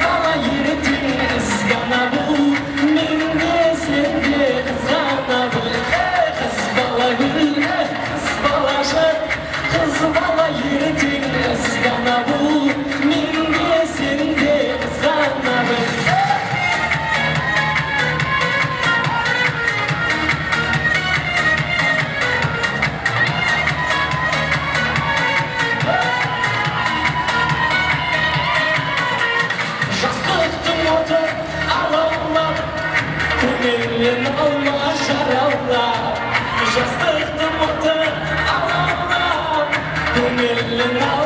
bala yeritin ızgana bu mende sende ızgana bu kız bala gül kız bala şer kız bala yeritin ızgana bu mende sende ızgana bu Gönlüm alma şarapla Yastıktım otur ağlamla Gönlüm alma